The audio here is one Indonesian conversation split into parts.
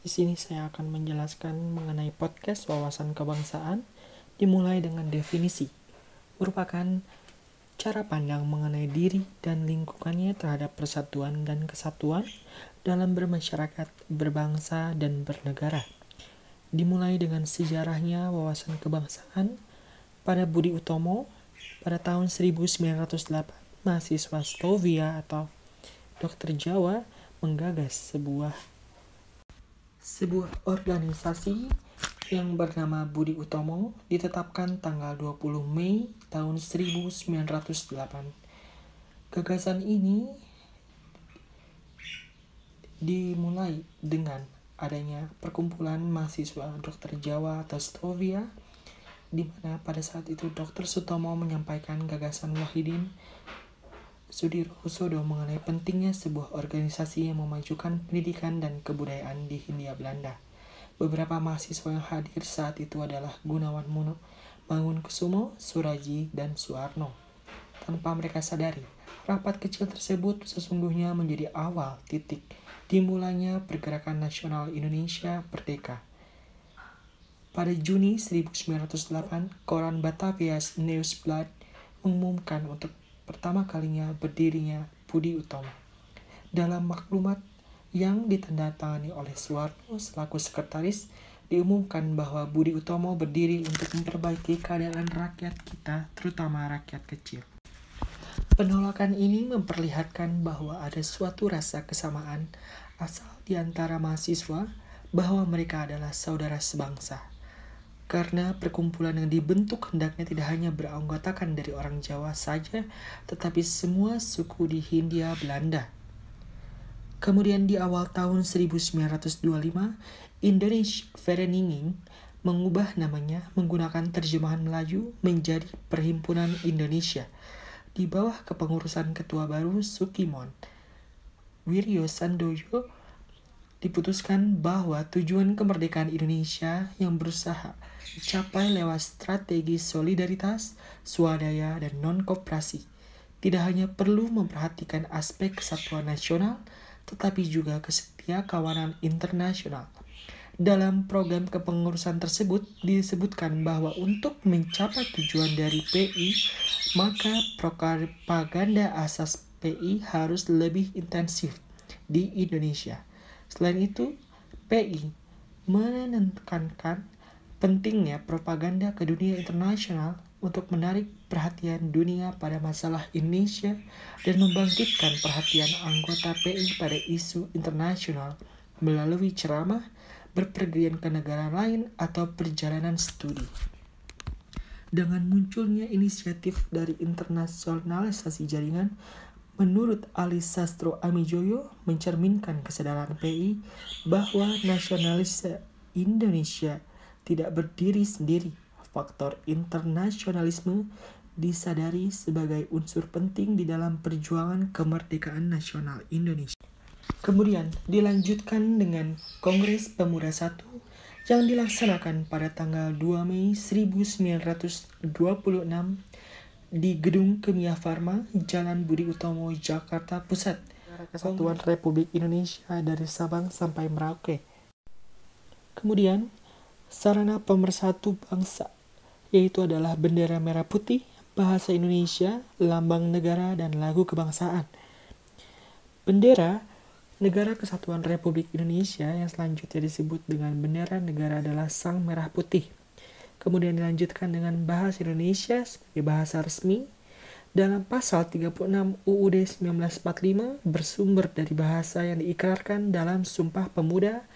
Di sini saya akan menjelaskan mengenai podcast wawasan kebangsaan, dimulai dengan definisi. Merupakan cara pandang mengenai diri dan lingkungannya terhadap persatuan dan kesatuan dalam bermasyarakat, berbangsa, dan bernegara. Dimulai dengan sejarahnya wawasan kebangsaan pada Budi Utomo pada tahun 1908, mahasiswa Stovia atau dokter Jawa menggagas sebuah organisasi yang bernama Budi Utomo ditetapkan tanggal 20 Mei tahun 1908. Gagasan ini dimulai dengan adanya perkumpulan mahasiswa dokter Jawa atau Stovia, di mana pada saat itu Dr. Sutomo menyampaikan gagasan Wahidin Soedirohusodo mengenai pentingnya sebuah organisasi yang memajukan pendidikan dan kebudayaan di Hindia Belanda. Beberapa mahasiswa yang hadir saat itu adalah Gunawan Mangunkusumo, Suraji, dan Suarno. Tanpa mereka sadari, rapat kecil tersebut sesungguhnya menjadi awal titik dimulainya pergerakan nasional Indonesia Merdeka. Pada Juni 1908, koran Batavia's Nieuwsblad mengumumkan untuk pertama kalinya berdirinya Budi Utomo. Dalam maklumat yang ditandatangani oleh Suwarno selaku sekretaris, diumumkan bahwa Budi Utomo berdiri untuk memperbaiki keadaan rakyat kita, terutama rakyat kecil. Penolakan ini memperlihatkan bahwa ada suatu rasa kesamaan asal di antara mahasiswa bahwa mereka adalah saudara sebangsa. Karena perkumpulan yang dibentuk hendaknya tidak hanya beranggotakan dari orang Jawa saja, tetapi semua suku di Hindia Belanda. Kemudian di awal tahun 1925, Indonesisch Vereniging mengubah namanya menggunakan terjemahan Melayu menjadi Perhimpunan Indonesia, di bawah kepengurusan ketua baru Sukimon Wiryo Sandoyo. Diputuskan bahwa tujuan kemerdekaan Indonesia yang berusaha dicapai lewat strategi solidaritas, swadaya, dan non-koperasi tidak hanya perlu memperhatikan aspek kesatuan nasional, tetapi juga kesetiakawanan internasional. Dalam program kepengurusan tersebut disebutkan bahwa untuk mencapai tujuan dari PI, maka propaganda asas PI harus lebih intensif di Indonesia. Selain itu, PI menekankan pentingnya propaganda ke dunia internasional untuk menarik perhatian dunia pada masalah Indonesia dan membangkitkan perhatian anggota PI pada isu internasional melalui ceramah, berpergian ke negara lain, atau perjalanan studi. Dengan munculnya inisiatif dari internasionalisasi jaringan, menurut Ali Sastro Amijoyo mencerminkan kesadaran PI bahwa nasionalis Indonesia tidak berdiri sendiri. Faktor internasionalisme disadari sebagai unsur penting di dalam perjuangan kemerdekaan nasional Indonesia. Kemudian dilanjutkan dengan Kongres Pemuda I yang dilaksanakan pada tanggal 2 Mei 1926 di Gedung Kimia Farma, Jalan Budi Utomo, Jakarta Pusat. Kesatuan Republik Indonesia dari Sabang sampai Merauke. Kemudian, sarana pemersatu bangsa, yaitu adalah bendera merah putih, bahasa Indonesia, lambang negara, dan lagu kebangsaan. Bendera Negara Kesatuan Republik Indonesia yang selanjutnya disebut dengan bendera negara adalah Sang Merah Putih. Kemudian dilanjutkan dengan bahasa Indonesia sebagai bahasa resmi. Dalam pasal 36 UUD 1945 bersumber dari bahasa yang diikrarkan dalam Sumpah Pemuda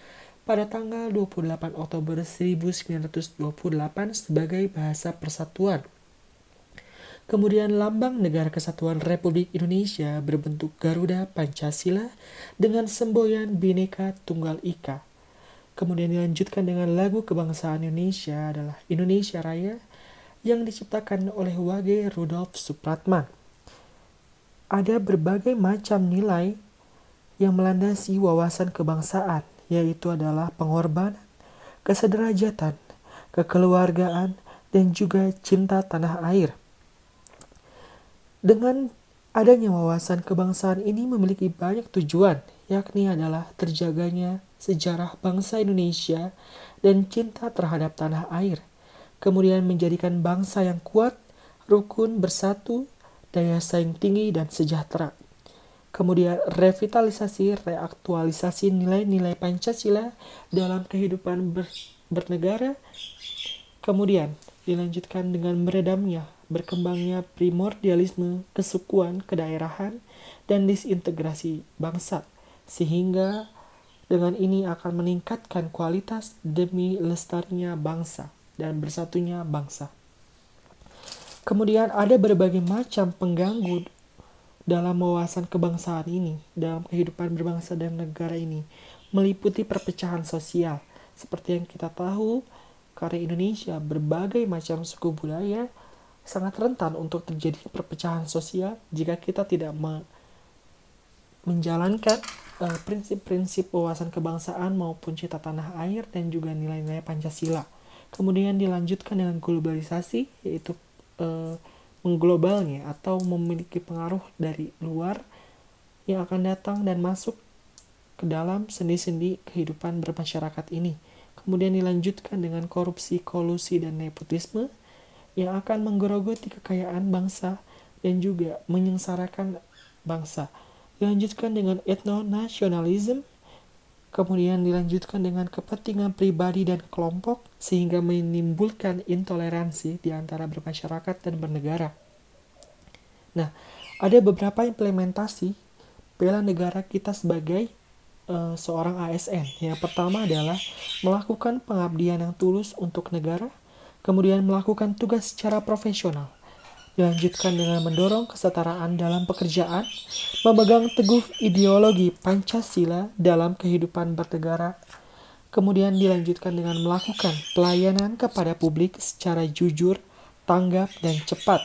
pada tanggal 28 Oktober 1928 sebagai bahasa persatuan. Kemudian lambang Negara Kesatuan Republik Indonesia berbentuk Garuda Pancasila dengan semboyan Bhinneka Tunggal Ika. Kemudian dilanjutkan dengan lagu kebangsaan Indonesia adalah Indonesia Raya yang diciptakan oleh Wage Rudolf Supratman. Ada berbagai macam nilai yang melandasi wawasan kebangsaan, yaitu adalah pengorbanan, kesederajatan, kekeluargaan, dan juga cinta tanah air. Dengan adanya wawasan kebangsaan ini memiliki banyak tujuan, yakni adalah terjaganya sejarah bangsa Indonesia, dan cinta terhadap tanah air. Kemudian menjadikan bangsa yang kuat, rukun, bersatu, daya saing tinggi, dan sejahtera. Kemudian revitalisasi, reaktualisasi nilai-nilai Pancasila dalam kehidupan bernegara. Kemudian dilanjutkan dengan meredamnya, berkembangnya primordialisme, kesukuan, kedaerahan, dan disintegrasi bangsa. Sehingga dengan ini akan meningkatkan kualitas demi lestarinya bangsa dan bersatunya bangsa. Kemudian ada berbagai macam pengganggu dalam wawasan kebangsaan ini, dalam kehidupan berbangsa dan negara ini, meliputi perpecahan sosial. Seperti yang kita tahu, karena Indonesia berbagai macam suku budaya, sangat rentan untuk terjadi perpecahan sosial jika kita tidak menjalankan prinsip-prinsip wawasan kebangsaan maupun cita tanah air dan juga nilai-nilai Pancasila. Kemudian dilanjutkan dengan globalisasi, yaitu mengglobalnya atau memiliki pengaruh dari luar yang akan datang dan masuk ke dalam sendi-sendi kehidupan bermasyarakat ini. Kemudian dilanjutkan dengan korupsi, kolusi, dan nepotisme yang akan menggerogoti kekayaan bangsa dan juga menyengsarakan bangsa. Dilanjutkan dengan etnonasionalisme, kemudian dilanjutkan dengan kepentingan pribadi dan kelompok sehingga menimbulkan intoleransi di antara bermasyarakat dan bernegara. Nah, ada beberapa implementasi bela negara kita sebagai seorang ASN. Yang pertama adalah melakukan pengabdian yang tulus untuk negara, kemudian melakukan tugas secara profesional. Dilanjutkan dengan mendorong kesetaraan dalam pekerjaan, memegang teguh ideologi Pancasila dalam kehidupan bernegara, kemudian dilanjutkan dengan melakukan pelayanan kepada publik secara jujur, tanggap, dan cepat.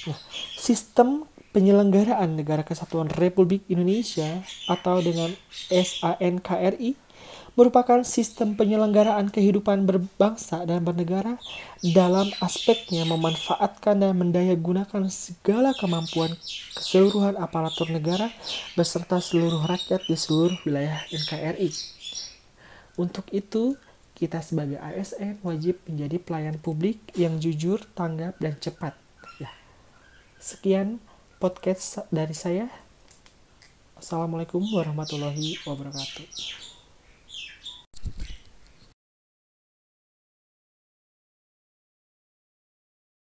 Nah, sistem penyelenggaraan Negara Kesatuan Republik Indonesia atau dengan SANKRI merupakan sistem penyelenggaraan kehidupan berbangsa dan bernegara dalam aspeknya memanfaatkan dan mendayagunakan segala kemampuan keseluruhan aparatur negara beserta seluruh rakyat di seluruh wilayah NKRI. Untuk itu, kita sebagai ASN wajib menjadi pelayan publik yang jujur, tanggap, dan cepat. Ya. Sekian podcast dari saya. Assalamualaikum warahmatullahi wabarakatuh.